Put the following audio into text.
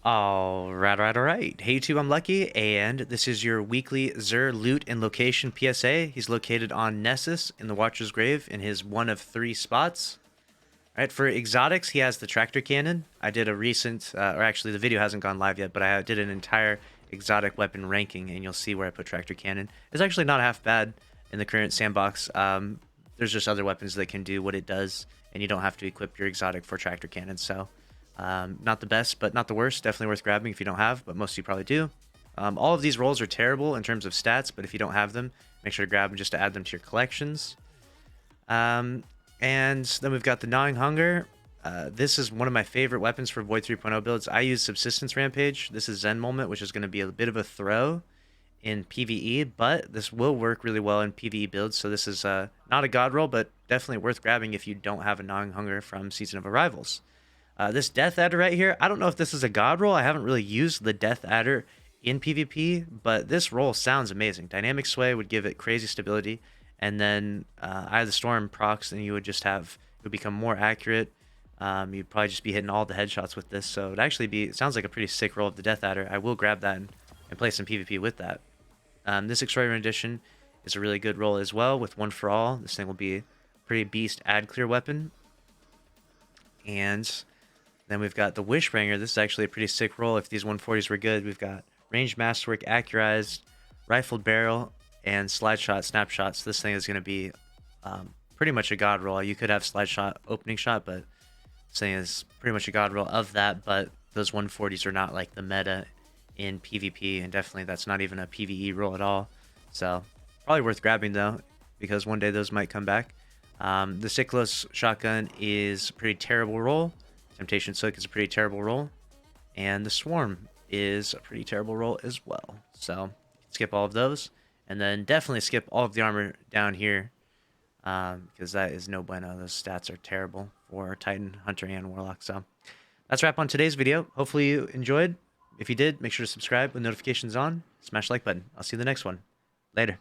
Alright. Hey YouTube, I'm Lucky, and this is your weekly Xur loot and location PSA. He's located on Nessus in the Watcher's Grave in his one of three spots. Alright, for exotics, he has the tractor cannon. I did a recent, or actually the video hasn't gone live yet, but I did an entire exotic weapon ranking, and you'll see where I put tractor cannon. It's actually not half bad in the current sandbox. There's just other weapons that can do what it does, and you don't have to equip your exotic for tractor cannon, so... not the best, but not the worst. Definitely worth grabbing if you don't have, but most of you probably do. All of these rolls are terrible in terms of stats, but if you don't have them, make sure to grab them just to add them to your collections. And then we've got the Gnawing Hunger. This is one of my favorite weapons for Void 3.0 builds. I use Subsistence Rampage. This is Zen Moment, which is going to be a bit of a throw in PvE, but this will work really well in PvE builds. So this is not a god roll, but definitely worth grabbing if you don't have a Gnawing Hunger from Season of Arrivals. This Death Adder right here, I don't know if this is a god roll. I haven't really used the Death Adder in PvP, but this roll sounds amazing. Dynamic Sway would give it crazy stability, and then Eye of the Storm procs, and you would just have, it would become more accurate. You'd probably just be hitting all the headshots with this, so it'd actually be, it sounds like a pretty sick roll of the Death Adder. I will grab that and play some PvP with that. This Extraordinary Edition is a really good roll as well with One for All. This thing will be a pretty beast ad clear weapon. And then we've got the Wishbringer. This is actually a pretty sick roll if these 140s were good. We've got Ranged Masterwork, Accurized, Rifled Barrel, and Slide Shot, Snapshot. So this thing is going to be pretty much a god roll. You could have Slide Shot, Opening Shot, but this thing is pretty much a god roll of that. But those 140s are not like the meta in PvP, and definitely that's not even a PvE roll at all. So probably worth grabbing though, because one day those might come back. The Sicklos Shotgun is a pretty terrible roll. Temptation Soak is a pretty terrible roll, and the Swarm is a pretty terrible roll as well. So skip all of those, and then definitely skip all of the armor down here, because that is no bueno. Those stats are terrible for Titan, Hunter, and Warlock. So that's a wrap on today's video. Hopefully you enjoyed. If you did, make sure to subscribe with notifications on. Smash the like button. I'll see you in the next one. Later.